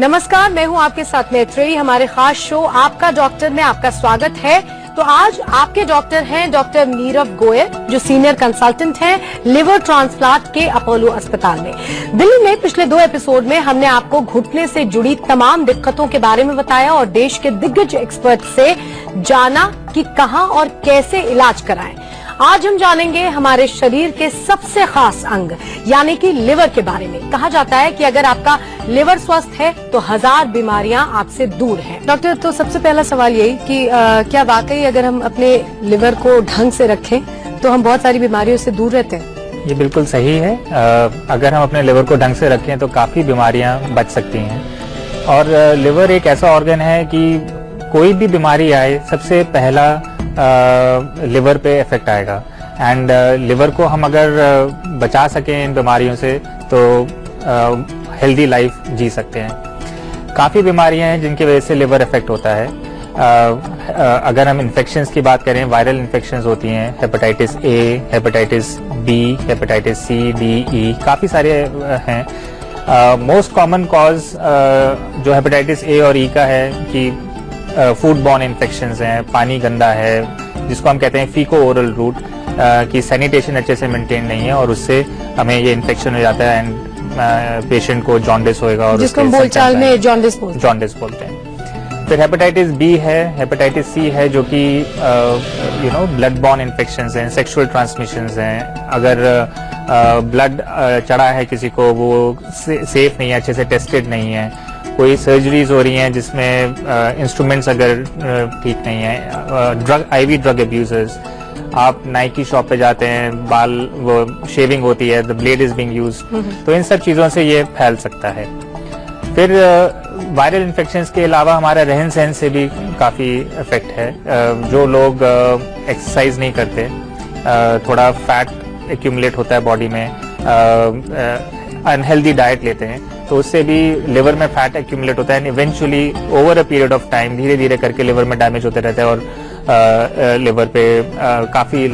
नमस्कार, मैं हूं आपके साथ मैत्रेयी। हमारे खास शो आपका डॉक्टर में आपका स्वागत है। तो आज आपके डॉक्टर हैं डॉक्टर नीरव गोयल, जो सीनियर कंसल्टेंट हैं लिवर ट्रांसप्लांट के अपोलो अस्पताल में। दिल्ली में पिछले 2 एपिसोड में हमने आपको घुटने से जुड़ी तमाम दिक्कतों के बारे में बताया और देश के दिग्गज एक्सपर्ट से जाना कि कहां और कैसे इलाज कराएं। आज हम जानेंगे हमारे शरीर के सबसे खास अंग यानी कि लिवर के बारे में। कहा जाता है कि अगर आपका लिवर स्वस्थ है तो 1000 बीमारियां आपसे दूर हैं। डॉक्टर, तो सबसे पहला सवाल यही कि क्या वाकई अगर हम अपने लिवर को ढंग से रखें तो हम बहुत सारी बीमारियों से दूर रहते हैं? ये बिल्कुल सही है। अगर हम अपने लिवर को ढंग से रखें तो काफ़ी बीमारियां बच सकती हैं। और लिवर एक ऐसा ऑर्गन है कि कोई भी बीमारी आए सबसे पहला लिवर पे इफेक्ट आएगा। एंड लिवर को हम अगर बचा सकें इन बीमारियों से तो हेल्दी लाइफ जी सकते हैं। काफ़ी बीमारियां हैं जिनकी वजह से लिवर इफेक्ट होता है। अगर हम इन्फेक्शंस की बात करें, वायरल इन्फेक्शंस होती हैं, hepatitis A, hepatitis B, hepatitis C, D, E, काफ़ी सारे हैं। मोस्ट कॉमन कॉज जो हेपेटाइटिस ए और ई का है कि फूड बॉर्न इन्फेक्शंस हैं, पानी गंदा है, जिसको हम कहते हैं फीको ओरल रूट, कि सैनिटेशन अच्छे से मेंटेन नहीं है और उससे हमें ये इन्फेक्शन हो जाता है एंड पेशेंट को जॉन्डिस होएगा और जिसको बोलचाल में जॉन्डिस बोलते हैं। फिर हेपेटाइटिस बी है, हेपेटाइटिस सी है, जो कि ब्लड बॉर्न इन्फेक्शंस हैं, सेक्सुअल ट्रांसमिशंस हैं। अगर ब्लड चढ़ा है किसी को, वो सेफ नहीं है, अच्छे से टेस्टेड नहीं है, कोई सर्जरीज हो रही हैं जिसमें इंस्ट्रूमेंट्स अगर ठीक नहीं है, आईवी ड्रग अब्यूजर्स, आप नाई की शॉप पे जाते हैं, बाल वो शेविंग होती है, the blade is being used, तो इन सब चीज़ों से ये फैल सकता है। फिर वायरल इन्फेक्शंस के अलावा हमारा रहन सहन से भी काफ़ी इफेक्ट है। जो लोग एक्सरसाइज नहीं करते, थोड़ा फैट एक्यूमुलेट होता है बॉडी में, अनहेल्दी डाइट लेते हैं, तो उससे भी लिवर में फैट एक्यूमुलेट होता है and eventually over a period of time धीरे धीरे करके लिवर में डैमेज होते रहता है और लिवर पे काफ़ी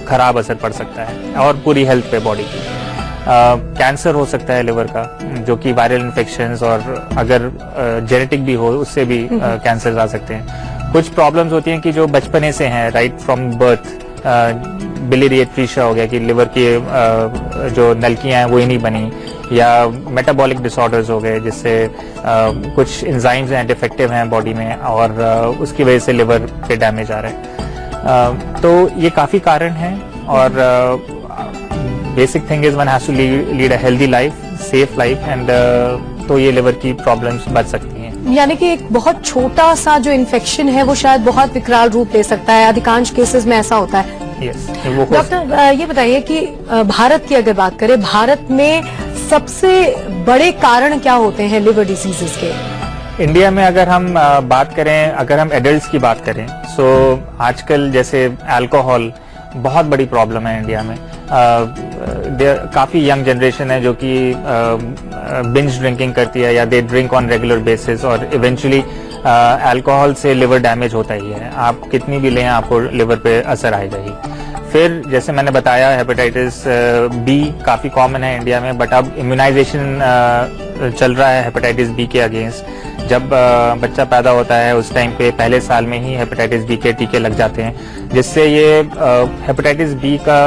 खराब असर पड़ सकता है और पूरी हेल्थ पे बॉडी की। कैंसर हो सकता है लिवर का, जो कि वायरल इन्फेक्शंस और अगर जेनेटिक भी हो उससे भी कैंसर आ सकते हैं। कुछ प्रॉब्लम्स होती हैं कि जो बचपने से हैं, राइट फ्रॉम बर्थ, बिलियरी एट्रीशिया हो गया कि लिवर की जो नलकियां हैं वो ही नहीं बनी, या मेटाबॉलिक डिसऑर्डर्स हो गए जिससे कुछ एंजाइम्स हैं डिफेक्टिव हैं बॉडी में और उसकी वजह से लिवर पे डैमेज आ रहा है। तो ये काफ़ी कारण हैं और basic thing is one has to lead a healthy life, safe life, and तो ये लिवर की प्रॉब्लम्स बच सकती हैं। यानी कि एक बहुत छोटा सा जो इन्फेक्शन है वो शायद बहुत विकराल रूप ले सकता है। अधिकांश केसेस में ऐसा होता है। डॉक्टर, ये बताइए कि भारत की अगर बात करें, भारत में सबसे बड़े कारण क्या होते हैं लिवर डिसीजेस के? इंडिया में अगर हम बात करें, अगर हम एडल्ट्स की बात करें, सो आजकल जैसे अल्कोहल बहुत बड़ी प्रॉब्लम है इंडिया में। काफ़ी यंग जनरेशन है जो कि बिंज ड्रिंकिंग करती है या they drink on regular basis और इवेंचुअली अल्कोहल से लिवर डैमेज होता ही है। आप कितनी भी लें आपको लिवर पे असर आएगा ही। फिर जैसे मैंने बताया, हेपेटाइटिस बी काफ़ी कॉमन है इंडिया में, बट अब इम्यूनाइजेशन चल रहा है हेपेटाइटिस बी के अगेंस्ट। जब बच्चा पैदा होता है उस टाइम पे पहले साल में ही हेपेटाइटिस बी के टीके लग जाते हैं, जिससे ये हेपेटाइटिस बी का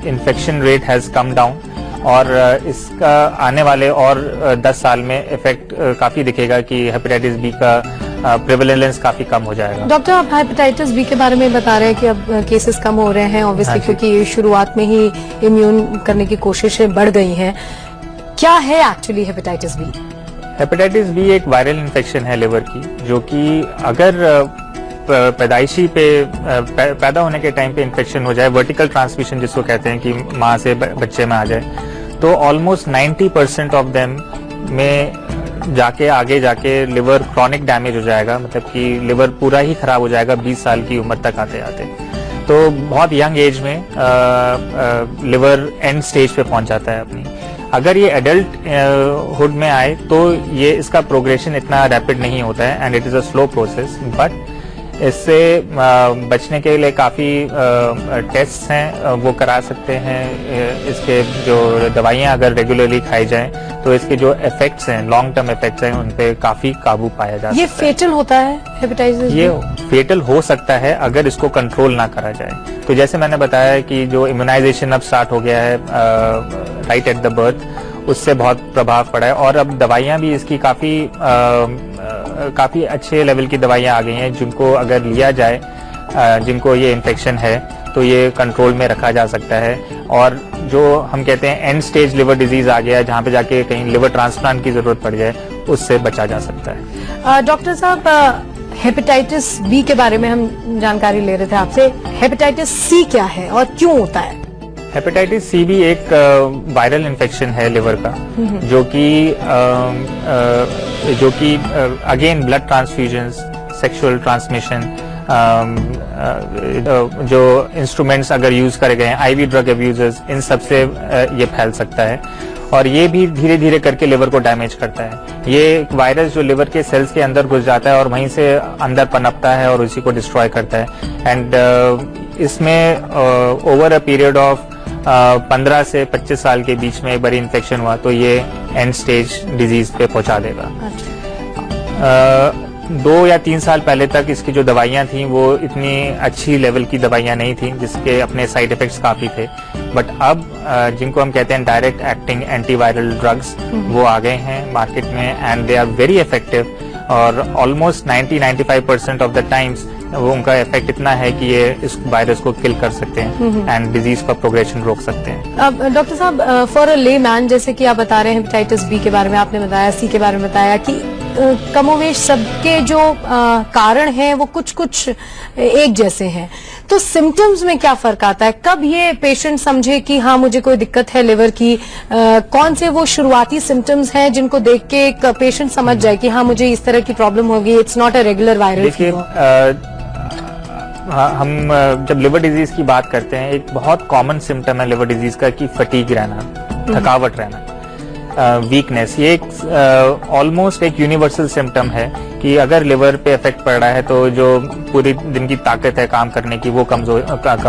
infection rate has come down और इसका आने वाले और 10 साल में इफेक्ट काफ़ी दिखेगा कि हेपेटाइटिस बी का प्रेवलेंस काफी कम हो जाएगा। डॉक्टर, आप हेपेटाइटिस बी के बारे में बता रहे हैं कि अब केसेस कम हो रहे हैं, ऑब्वियसली, क्योंकि शुरुआत में ही इम्यून करने की कोशिशें बढ़ गई हैं। क्या है actually hepatitis B? Hepatitis B एक वायरल इन्फेक्शन है लिवर की, जो कि अगर पैदाइशी पे पैदा होने के टाइम पे इन्फेक्शन हो जाए, वर्टिकल ट्रांसमिशन जिसको कहते हैं कि माँ से बच्चे में आ जाए, तो ऑलमोस्ट 90% ऑफ देम में आगे जाके लिवर क्रॉनिक डैमेज हो जाएगा, मतलब कि लिवर पूरा ही खराब हो जाएगा 20 साल की उम्र तक आते आते। तो बहुत यंग एज में लिवर एंड स्टेज पे पहुंच जाता है अपनी। अगर ये एडल्ट हुड में आए तो ये इसका प्रोग्रेशन इतना रैपिड नहीं होता है and it is a slow process, but इससे बचने के लिए काफ़ी टेस्ट हैं, वो करा सकते हैं। इसके जो दवाइयाँ अगर रेगुलरली खाई जाएं तो इसके जो इफेक्ट्स हैं, लॉन्ग टर्म इफेक्ट्स हैं, उन पे काफ़ी काबू पाया जा सकता है। ये फेटल होता है हेपेटाइटिस? ये फेटल हो सकता है अगर इसको कंट्रोल ना करा जाए। तो जैसे मैंने बताया कि जो इम्यूनाइजेशन अब स्टार्ट हो गया है राइट एट द बर्थ, उससे बहुत प्रभाव पड़ा है। और अब दवाइयाँ भी इसकी काफ़ी अच्छे लेवल की दवाइयाँ आ गई हैं, जिनको अगर लिया जाए, जिनको ये इन्फेक्शन है तो ये कंट्रोल में रखा जा सकता है। और जो हम कहते हैं एंड स्टेज लिवर डिजीज आ गया है, जहाँ पे जाके कहीं लिवर ट्रांसप्लांट की जरूरत पड़ जाए, उससे बचा जा सकता है। डॉक्टर साहब, हेपेटाइटिस बी के बारे में हम जानकारी ले रहे थे आपसे। हेपेटाइटिस सी क्या है और क्यों होता है? हेपेटाइटिस सी भी एक वायरल इन्फेक्शन है लिवर का, जो कि again blood transfusions, sexual transmission, जो इंस्ट्रूमेंट्स अगर यूज करे गए हैं, आईवी ड्रग अब्यूजर्स, इन सब से ये फैल सकता है। और ये भी धीरे धीरे करके लिवर को डैमेज करता है। ये एक वायरस जो लिवर के सेल्स के अंदर घुस जाता है और वहीं से अंदर पनपता है और उसी को डिस्ट्रॉय करता है। एंड इसमें ओवर अ पीरियड ऑफ 15 से 25 साल के बीच में एक बार इन्फेक्शन हुआ तो ये एंड स्टेज डिजीज पे पहुंचा देगा। 2 या 3 साल पहले तक इसकी जो दवाइयाँ थी वो इतनी अच्छी लेवल की दवाइयाँ नहीं थी, जिसके अपने साइड इफेक्ट्स काफ़ी थे। बट अब जिनको हम कहते हैं डायरेक्ट एक्टिंग एंटीवायरल ड्रग्स, वो आ गए हैं मार्केट में and they are very effective. और ऑलमोस्ट 90-95% ऑफ द टाइम्स वो उनका इफेक्ट इतना है कि ये इस वायरस को किल कर सकते हैं एंड डिजीज का प्रोग्रेशन रोक सकते हैं। अब डॉक्टर साहब, फॉर अ लेमैन, जैसे कि आप बता रहे हैं हेपेटाइटिस बी के बारे में आपने बताया, सी के बारे में बताया कि कमोवेश सबके जो कारण हैं वो कुछ एक जैसे हैं, तो सिम्टम्स में क्या फर्क आता है? कब ये पेशेंट समझे कि हाँ मुझे कोई दिक्कत है लिवर की? कौन से वो शुरुआती सिम्टम्स हैं जिनको देख के एक पेशेंट समझ जाए कि हाँ मुझे इस तरह की प्रॉब्लम होगी, it's not a regular viral fever? हम जब लिवर डिजीज की बात करते हैं, एक बहुत कॉमन सिम्टम है लिवर डिजीज का कि फटीग रहना, थकावट रहना, वीकनेस। ये एक ऑलमोस्ट एक यूनिवर्सल सिम्टम है कि अगर लिवर पे इफेक्ट पड़ रहा है तो जो पूरी दिन की ताकत है काम करने की वो कम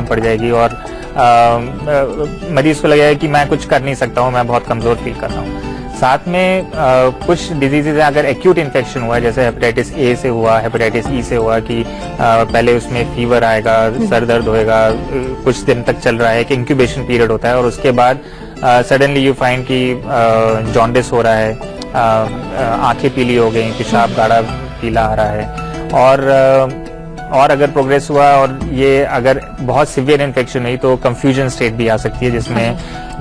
पड़ जाएगी और मरीज को लगेगा कि मैं कुछ कर नहीं सकता हूँ, मैं बहुत कमजोर फील कर रहा हूँ। साथ में कुछ डिजीजेज हैं, अगर एक्यूट इन्फेक्शन हुआ है, जैसे हेपेटाइटिस ए से हुआ, हेपेटाइटिस ई से हुआ, कि पहले उसमें फीवर आएगा, सर दर्द होएगा, कुछ दिन तक चल रहा है, कि इंक्यूबेशन पीरियड होता है और उसके बाद सडनली यू फाइंड कि जॉन्डिस हो रहा है, आंखें पीली हो गई, पेशाब गाढ़ा पीला आ रहा है। और अगर प्रोग्रेस हुआ और ये अगर बहुत सिवियर इन्फेक्शन हुई तो कंफ्यूजन स्टेट भी आ सकती है, जिसमें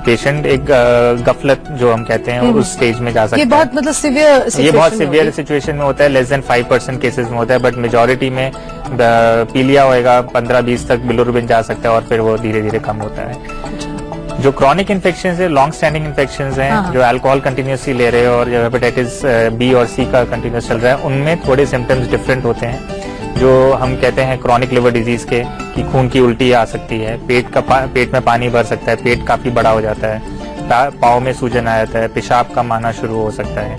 पेशेंट एक गफलत जो हम कहते हैं उस स्टेज में जा सकता है। ये बहुत मतलब सिवियर, ये बहुत सिवियर सिचुएशन में होता है, लेस देन 5% केसेस में होता है, बट मेजोरिटी में पीलिया होएगा, 15-20 तक बिलिरुबिन जा सकता है और फिर वो धीरे धीरे कम होता है। जो क्रॉनिक इन्फेक्शन है, लॉन्ग स्टैंडिंग इन्फेक्शन हैं, जो अल्कोहल कंटिन्यूसली ले रहे हैं और जो हेपेटाइटिस बी और सी का कंटिन्यूस चल रहा है, उनमें थोड़े सिम्टम्स डिफरेंट होते हैं। जो हम कहते हैं क्रॉनिक लिवर डिजीज के, कि खून की उल्टी आ सकती है, पेट में पानी भर सकता है, पेट काफी बड़ा हो जाता है, पाँव में सूजन आ जाता है, पेशाब कम आना शुरू हो सकता है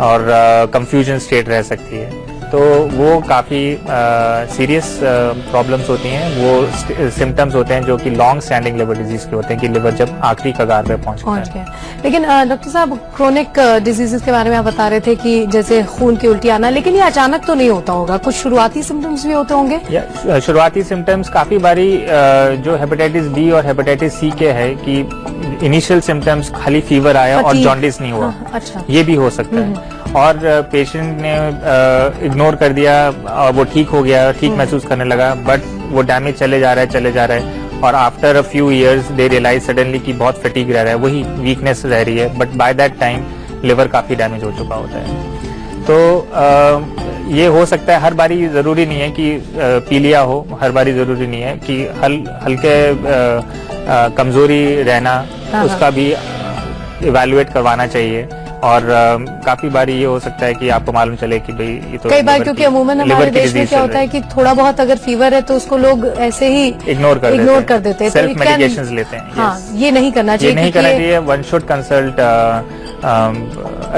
और कंफ्यूजन स्टेट रह सकती है। तो वो काफ़ी सीरियस प्रॉब्लम्स होती हैं, वो सिम्टम्स होते हैं जो कि लॉन्ग स्टैंडिंग लिवर डिजीज के होते हैं, कि लिवर जब आखिरी कगार पे पहुंच गया। लेकिन डॉक्टर साहब, क्रोनिक डिजीजेस के बारे में आप बता रहे थे कि जैसे खून की उल्टी आना, लेकिन ये अचानक तो नहीं होता होगा, कुछ शुरुआती सिम्टम्स भी होते होंगे? शुरुआती सिम्टम्स काफ़ी बारी जो हेपेटाइटिस बी और हेपेटाइटिस सी के है कि इनिशियल सिम्टम्स खाली फीवर आया और जॉन्डिस नहीं हुआ। अच्छा, ये भी हो सकता है। और पेशेंट ने इग्नोर कर दिया और वो ठीक हो गया, ठीक महसूस करने लगा, बट वो डैमेज चले जा रहा है और after a few years they realize suddenly कि बहुत फटीग रह रहा है, वही वीकनेस रह रही है, but by that time liver काफी डैमेज हो चुका होता है। तो ये हो सकता है, हर बारी जरूरी नहीं है कि पीलिया हो, हर बारी जरूरी नहीं है कि हल्के कमजोरी रहना, उसका भी इवैल्यूएट करवाना चाहिए। और काफी बारी ये हो सकता है कि आपको मालूम चले कि भाई ये तो कई बार, क्योंकि अमूमन हमारे देश में क्या होता है कि थोड़ा बहुत अगर फीवर है तो उसको लोग ऐसे ही इग्नोर कर देते हैं, सेल्फ मेडिकेशंस लेते हैं। हाँ, ये नहीं करना चाहिए, नहीं करना चाहिए। वन शुड कंसल्ट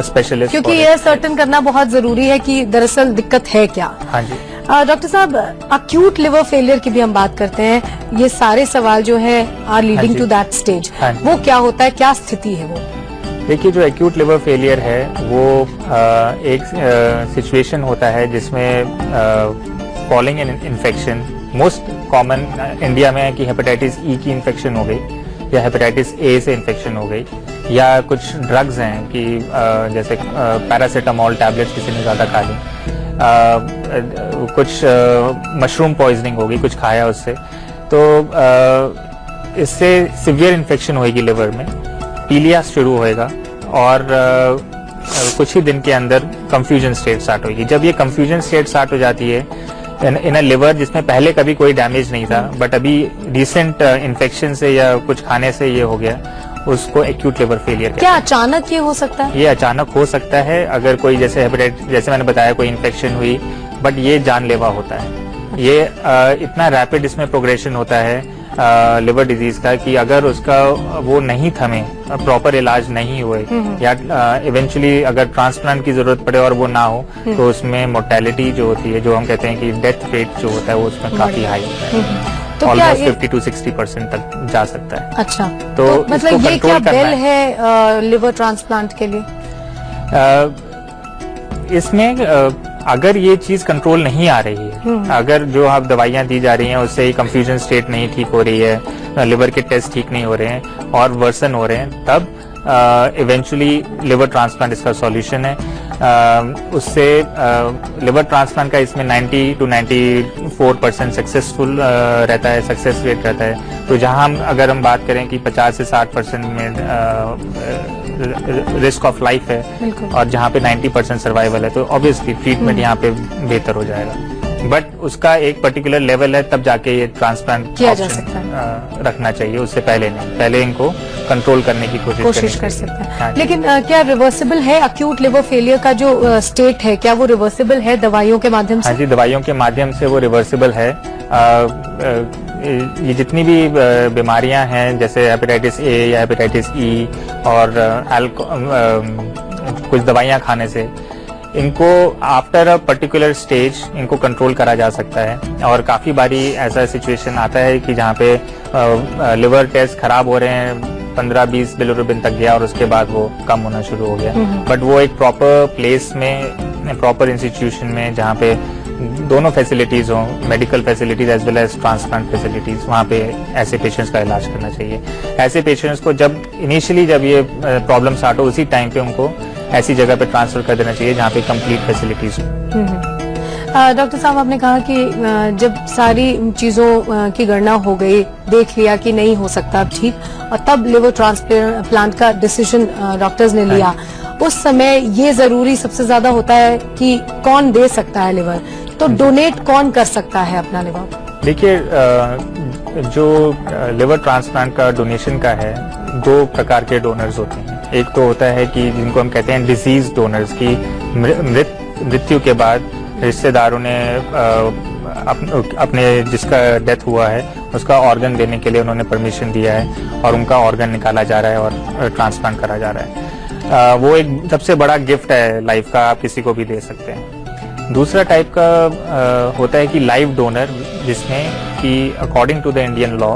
स्पेशलिस्ट, क्योंकि ये सर्टन करना बहुत जरूरी है कि दरअसल दिक्कत है क्या। हाँ जी। डॉक्टर साहब, अक्यूट लिवर फेलियर की भी हम बात करते हैं। ये सारे सवाल जो है आर लीडिंग जी। To that stage. हाँ जी। वो क्या होता है, क्या स्थिति है वो? देखिए, जो एक्यूट लिवर फेलियर है वो एक सिचुएशन होता है जिसमें following an infection, most common India में है कि हेपेटाइटिस ई की इन्फेक्शन हो गई या हेपेटाइटिस ए से इन्फेक्शन हो गई, या कुछ ड्रग्स हैं कि जैसे पैरासीटामोल टैबलेट्स किसी ने ज़्यादा खा ली, कुछ मशरूम पॉइजनिंग हो गई, कुछ खाया उससे, तो इससे सिवियर इन्फेक्शन होगी लिवर में, पीलिया शुरू होएगा और कुछ ही दिन के अंदर कंफ्यूजन स्टेट स्टार्ट होगी। जब ये कंफ्यूजन स्टेट स्टार्ट हो जाती है इन अ लिवर जिसमें पहले कभी कोई डैमेज नहीं था, बट अभी रिसेंट इन्फेक्शन से या कुछ खाने से ये हो गया, उसको एक्यूट लिवर फेलियर कहते हैं। क्या अचानक ये हो सकता है? ये अचानक हो सकता है अगर कोई जैसे हेपेटाइटिस, जैसे मैंने बताया, कोई इन्फेक्शन हुई, बट ये जानलेवा होता है। ये इतना रैपिड इसमें प्रोग्रेशन होता है लिवर डिजीज का कि अगर उसका वो नहीं थमे, प्रॉपर इलाज नहीं हुए, या इवेंचुअली अगर ट्रांसप्लांट की जरूरत पड़े और वो ना हो, तो उसमें मोर्टेलिटी जो होती है, जो हम कहते हैं कि डेथ रेट जो होता है, वो उसमें काफी हाई होता है, तो ऑलमोस्ट 50 to 60% तक जा सकता है। अच्छा, तो मतलब इसको ये control क्या करना बेल है लिवर ट्रांसप्लांट के लिए? इसमें अगर ये चीज कंट्रोल नहीं आ रही है, अगर जो आप दवाइयां दी जा रही हैं उससे ही कंफ्यूजन स्टेट नहीं ठीक हो रही है, लिवर के टेस्ट ठीक नहीं हो रहे हैं और वर्सन हो रहे हैं, तब इवेंचुअली लिवर ट्रांसप्लांट इसका सॉल्यूशन है। उससे लिवर ट्रांसप्लांट का इसमें 90 to 94% सक्सेसफुल रहता है, सक्सेस रेट रहता है। तो जहां अगर हम बात करें कि 50 से 60% में रिस्क ऑफ लाइफ है और जहां पे 90% सर्वाइवल है, तो ऑब्वियसली ट्रीटमेंट यहाँ पे बेहतर हो जाएगा। बट उसका एक पर्टिकुलर लेवल है, तब जाके ये ट्रांसप्लांट किया जा सकता है। रखना चाहिए, उससे पहले नहीं। पहले इनको कंट्रोल करने की कोशिश कर सकते हैं। हाँ, लेकिन क्या रिवर्सिबल है अक्यूट लिवर फेलियर का जो स्टेट है, क्या वो रिवर्सिबल है दवाइयों के माध्यम से? हाँ जी, दवाइयों के माध्यम से वो रिवर्सिबल है। ये जितनी भी बीमारियां हैं, जैसे हेपेटाइटिस ए या हेपेटाइटिस ई और कुछ दवाइयां खाने से, इनको आफ्टर अ पर्टिकुलर स्टेज इनको कंट्रोल करा जा सकता है। और काफी बारी ऐसा सिचुएशन आता है कि जहाँ पे लिवर टेस्ट खराब हो रहे हैं, 15-20 बिलिरुबिन तक गया और उसके बाद वो कम होना शुरू हो गया, बट वो एक प्रॉपर प्लेस में, प्रॉपर इंस्टीट्यूशन में, जहाँ पे दोनों फैसिलिटीज हों, medical facilities as well as transplant facilities, वहाँ पे ऐसे पेशेंट्स का इलाज करना चाहिए। ऐसे पेशेंट्स को जब इनिशियली जब ये प्रॉब्लम स्टार्ट हो, उसी टाइम पे उनको ऐसी जगह पे ट्रांसफर कर देना चाहिए जहाँ पे कंप्लीट फैसिलिटीज हो। डॉक्टर साहब, आपने कहा कि जब सारी चीजों की गणना हो गई, देख लिया कि नहीं हो सकता अब ठीक, और तब लिवर ट्रांसप्लांट का डिसीजन डॉक्टर्स ने लिया, उस समय ये जरूरी सबसे ज्यादा होता है कि कौन दे सकता है लिवर, तो डोनेट कौन कर सकता है अपना लिवर? देखिए, जो लिवर ट्रांसप्लांट का डोनेशन का है, 2 प्रकार के डोनर्स होते हैं। एक तो होता है कि जिनको हम कहते हैं डिजीज डोनर्स, की मृत्यु के बाद रिश्तेदारों ने अपने जिसका डेथ हुआ है उसका ऑर्गन देने के लिए उन्होंने परमिशन दिया है और उनका ऑर्गन निकाला जा रहा है और ट्रांसप्लांट करा जा रहा है। वो एक सबसे बड़ा गिफ्ट है लाइफ का, आप किसी को भी दे सकते हैं। दूसरा टाइप का होता है कि लाइव डोनर, जिसमें कि according to the Indian law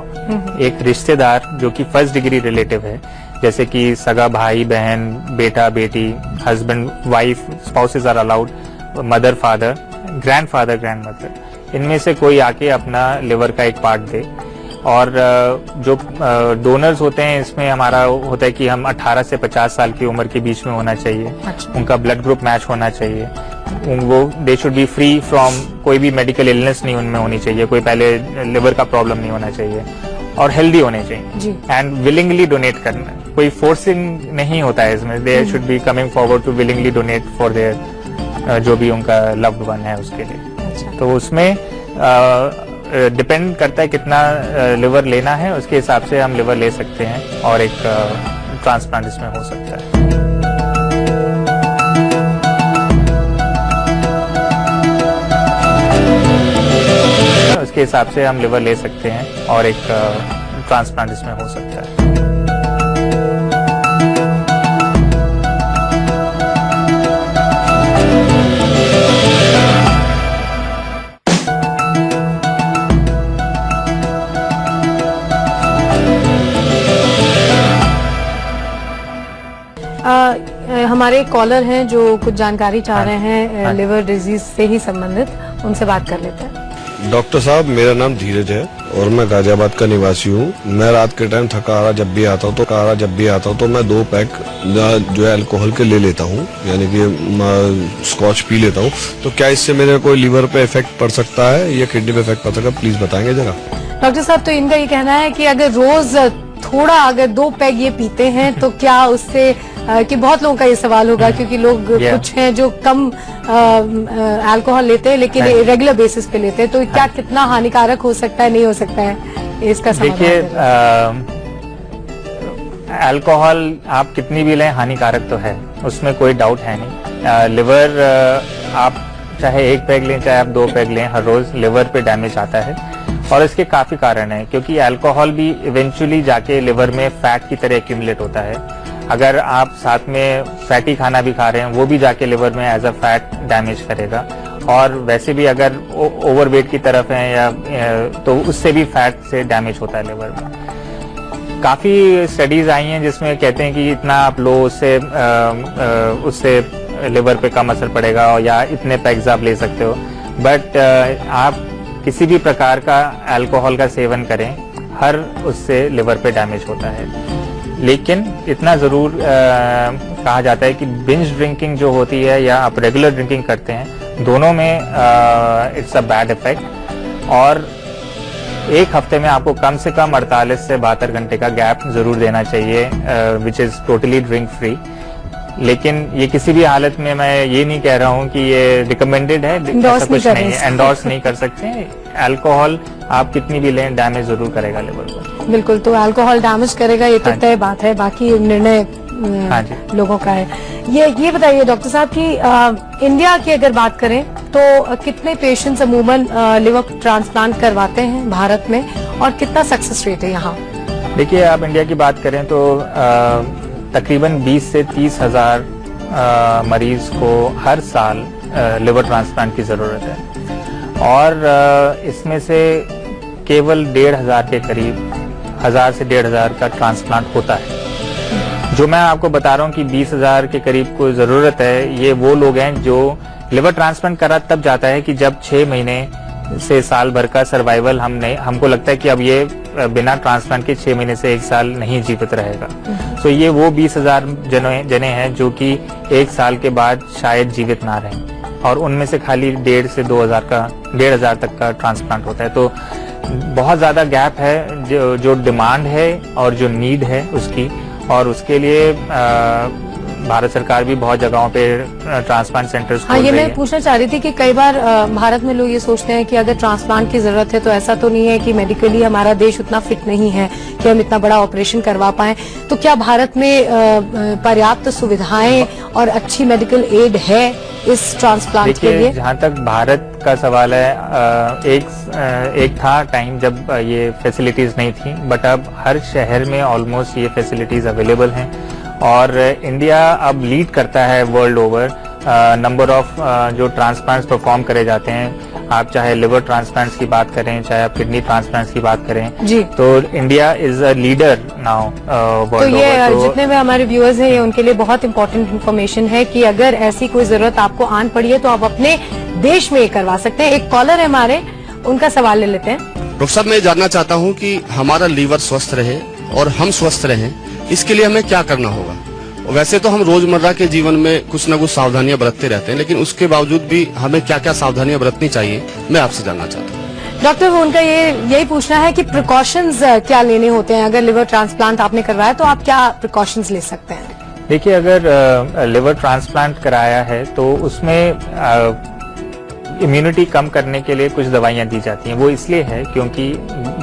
एक रिश्तेदार जो कि फर्स्ट डिग्री रिलेटिव है, जैसे कि सगा भाई बहन, बेटा बेटी, husband wife, spouses are allowed, mother father, grandfather grandmother, इनमें से कोई आके अपना लिवर का एक पार्ट दे। और जो डोनर्स होते हैं, इसमें हमारा होता है कि हम 18 से 50 साल की उम्र के बीच में होना चाहिए। अच्छा। उनका ब्लड ग्रुप मैच होना चाहिए, वो दे शुड बी फ्री फ्रॉम कोई भी मेडिकल इलनेस नहीं उनमें होनी चाहिए, कोई पहले लिवर का प्रॉब्लम नहीं होना चाहिए, और हेल्दी होने चाहिए एंड विलिंगली डोनेट करना। कोई फोर्सिंग नहीं होता है इसमें, they should be coming forward to willingly donate for their जो भी उनका लव्ड वन है उसके लिए। अच्छा। तो उसमें डिपेंड करता है कितना लिवर लेना है, उसके हिसाब से हम लिवर ले सकते हैं और एक ट्रांसप्लांट इसमें हो सकता है। उसके हिसाब से हम लिवर ले सकते हैं और एक ट्रांसप्लांट इसमें हो सकता है। हमारे कॉलर हैं जो कुछ जानकारी चाह रहे हैं हाँ। लिवर डिजीज से ही संबंधित, उनसे बात कर लेते हैं। डॉक्टर साहब, मेरा नाम धीरज है और मैं गाजियाबाद का निवासी हूँ। मैं रात के टाइम थका हारा जब भी आता हूँ तो मैं 2 पैक जो है अल्कोहल के ले लेता हूँ, यानी कि स्कॉच पी लेता हूँ। तो क्या इससे मेरे कोई लिवर पे इफेक्ट पड़ सकता है या किडनी पे इफेक्ट पड़ सकता है? प्लीज बताएंगे जरा। डॉक्टर साहब, तो इनका ये कहना है कि अगर रोज थोड़ा अगर 2 पैग ये पीते हैं तो क्या उससे कि बहुत लोगों का ये सवाल होगा, क्योंकि लोग कुछ हैं जो कम अल्कोहल लेते हैं लेकिन रेगुलर बेसिस पे लेते हैं, तो क्या कितना हानिकारक हो सकता है, नहीं हो सकता है, इसका समाधान? देखिए, अल्कोहल आप कितनी भी लें हानिकारक तो है, उसमें कोई डाउट है नहीं। लिवर आप चाहे 1 पैग लें चाहे आप 2 पैग लें, हर रोज लिवर पे डैमेज आता है और इसके काफी कारण है, क्योंकि अल्कोहल भी इवेंचुअली जाके लिवर में फैट की तरह एक्यूमुलेट होता है। अगर आप साथ में फैटी खाना भी खा रहे हैं वो भी जाके लिवर में एज अ फैट डैमेज करेगा, और वैसे भी अगर ओवरवेट की तरफ है या तो उससे भी फैट से डैमेज होता है लिवर में। काफी स्टडीज आई हैं जिसमें कहते हैं कि इतना आप लो उससे लिवर पे कम असर पड़ेगा और या इतने पैग्स आप ले सकते हो, बट आप किसी भी प्रकार का अल्कोहल का सेवन करें, हर उससे लिवर पे डैमेज होता है। लेकिन इतना जरूर कहा जाता है कि बिंज ड्रिंकिंग जो होती है या आप रेगुलर ड्रिंकिंग करते हैं, दोनों में इट्स अ बैड इफेक्ट, और 1 हफ्ते में आपको कम से कम 48 से 72 घंटे का गैप जरूर देना चाहिए, which is totally drink free. लेकिन ये किसी भी हालत में मैं ये नहीं कह रहा हूँ कि ये रिकमेंडेड है, ऐसा कुछ नहीं है, एंडोर्स नहीं कर सकते। अल्कोहल आप कितनी भी लें डैमेज जरूर करेगा लिवर को। बिल्कुल, तो अल्कोहल डैमेज करेगा ये तो तय बात है, बाकी निर्णय लोगों का है। ये बताइए डॉक्टर साहब कि इंडिया की अगर बात करें तो कितने पेशेंट्स अमूमन लिवर ट्रांसप्लांट करवाते हैं भारत में, और कितना सक्सेस रेट है यहाँ? देखिए, आप इंडिया की बात करें तो तकरीबन 20 से 30 हजार मरीज को हर साल लिवर ट्रांसप्लांट की जरूरत है, और इसमें से केवल 1,500 के करीब, 1000 से 1,500 का ट्रांसप्लांट होता है। जो मैं आपको बता रहा हूँ कि 20,000 के करीब को जरूरत है, ये वो लोग हैं जो लिवर ट्रांसप्लांट करा तब जाता है कि जब 6 महीने से साल भर का सर्वाइवल हमको लगता है कि अब ये बिना ट्रांसप्लांट के 6 महीने से 1 साल नहीं जीवित रहेगा। तो ये वो 20,000 जने हैं जो कि 1 साल के बाद शायद जीवित ना रहें, और उनमें से खाली 1,500 से 2,000 तक का ट्रांसप्लांट होता है। तो बहुत ज्यादा गैप है जो डिमांड है और जो नीड है उसकी, और उसके लिए भारत सरकार भी बहुत जगहों पे ट्रांसप्लांट सेंटर्स खोल रही है। ये मैं पूछना चाह रही थी कि कई बार भारत में लोग ये सोचते हैं कि अगर ट्रांसप्लांट की जरूरत है तो ऐसा तो नहीं है कि मेडिकली हमारा देश उतना फिट नहीं है कि हम इतना बड़ा ऑपरेशन करवा पाएं, तो क्या भारत में पर्याप्त सुविधाएं और अच्छी मेडिकल एड है इस ट्रांसप्लांट के लिए? जहाँ तक भारत का सवाल है, एक था टाइम जब ये फैसिलिटीज नहीं थी, बट अब हर शहर में ऑलमोस्ट ये फैसिलिटीज अवेलेबल हैं, और इंडिया अब लीड करता है वर्ल्ड ओवर नंबर ऑफ जो ट्रांसप्लांट्स परफॉर्म करे जाते हैं। आप चाहे लिवर ट्रांसप्लांट्स की बात करें, चाहे आप किडनी ट्रांसप्लांट्स की बात करें जी, तो India is a leader now world over. ये जितने भी हमारे व्यूअर्स हैं, ये उनके लिए बहुत इंपॉर्टेंट इन्फॉर्मेशन है कि अगर ऐसी कोई जरूरत आपको आन पड़ी है तो आप अपने देश में ये करवा सकते हैं। एक कॉलर है हमारे, उनका सवाल ले लेते हैं। डॉक्टर साहब, मैं जानना चाहता हूं कि हमारा लीवर स्वस्थ रहे और हम स्वस्थ रहें, इसके लिए हमें क्या करना होगा? वैसे तो हम रोजमर्रा के जीवन में कुछ न कुछ सावधानियां बरतते रहते हैं, लेकिन उसके बावजूद भी हमें क्या क्या सावधानियां बरतनी चाहिए, मैं आपसे जानना चाहता हूँ। डॉक्टर, वो उनका यही पूछना है कि प्रिकॉशंस क्या लेने होते हैं? अगर लिवर ट्रांसप्लांट आपने करवाया तो आप क्या प्रिकॉशंस ले सकते हैं? देखिए, अगर लिवर ट्रांसप्लांट कराया है तो उसमें इम्यूनिटी कम करने के लिए कुछ दवाइयां दी जाती हैं। वो इसलिए है क्योंकि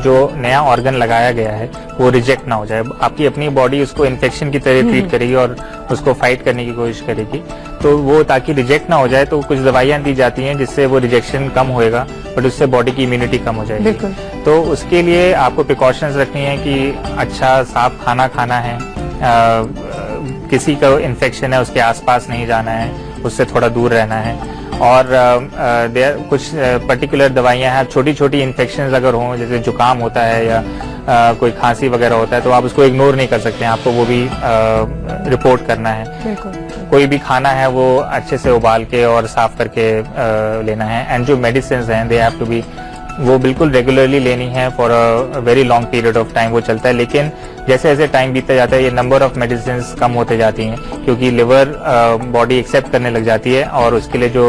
जो नया ऑर्गन लगाया गया है वो रिजेक्ट ना हो जाए। आपकी अपनी बॉडी उसको इन्फेक्शन की तरह ट्रीट करेगी और उसको फाइट करने की कोशिश करेगी, तो वो ताकि रिजेक्ट ना हो जाए तो कुछ दवाइयां दी जाती हैं जिससे वो रिजेक्शन कम होएगा, बट उससे बॉडी की इम्यूनिटी कम हो जाएगी। तो उसके लिए आपको प्रिकॉशंस रखनी है कि अच्छा साफ खाना खाना है, किसी का इन्फेक्शन है उसके आसपास नहीं जाना है, उससे थोड़ा दूर रहना है, और कुछ पर्टिकुलर दवाइयां हैं, छोटी छोटी इन्फेक्शंस अगर हों, जैसे जुकाम होता है या कोई खांसी वगैरह होता है, तो आप उसको इग्नोर नहीं कर सकते हैं, आपको वो भी रिपोर्ट करना है। बिल्कुल। कोई भी खाना है वो अच्छे से उबाल के और साफ करके लेना है। एंड जो मेडिसिन हैं दे हैव टू बी, वो बिल्कुल रेगुलरली लेनी है for a very long period of time, वो चलता है। लेकिन जैसे जैसे टाइम बीतता जाता है ये नंबर ऑफ मेडिसिन कम होते जाती हैं, क्योंकि लिवर बॉडी एक्सेप्ट करने लग जाती है, और उसके लिए जो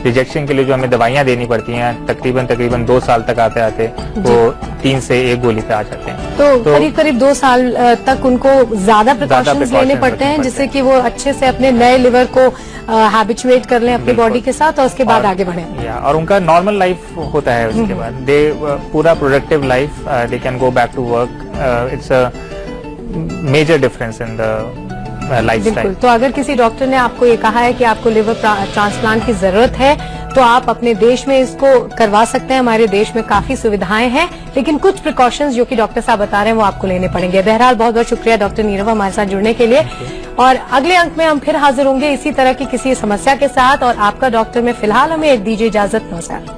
रिजेक्शन के लिए जो हमें दवाइयां देनी पड़ती हैं तकरीबन 2 साल तक आते आते वो 3 से 1 गोली पे आ जाते हैं। तो करीब करीब 2 साल तक उनको ज्यादा प्रिकॉशंस लेने पड़ते हैं, जिससे कि वो अच्छे से अपने नए लिवर को हैबिचुएट कर लें अपनी बॉडी के साथ, और उसके बाद आगे बढ़ें। और उनका नॉर्मल लाइफ होता है उसके बाद, दे पूरा productive life, they can go back to work. It's a major difference in the lifestyle. तो अगर किसी डॉक्टर ने आपको ये कहा है कि आपको लिवर ट्रांसप्लांट की जरूरत है, तो आप अपने देश में इसको करवा सकते हैं। हमारे देश में काफी सुविधाएं हैं, लेकिन कुछ प्रिकॉशंस जो कि डॉक्टर साहब बता रहे हैं वो आपको लेने पड़ेंगे। बहरहाल बहुत बहुत शुक्रिया डॉक्टर नीरव हमारे साथ जुड़ने के लिए, और अगले अंक में हम फिर हाजिर होंगे इसी तरह की किसी समस्या के साथ। और आपका डॉक्टर में फिलहाल हमें दीजिए इजाजत। नमस्कार।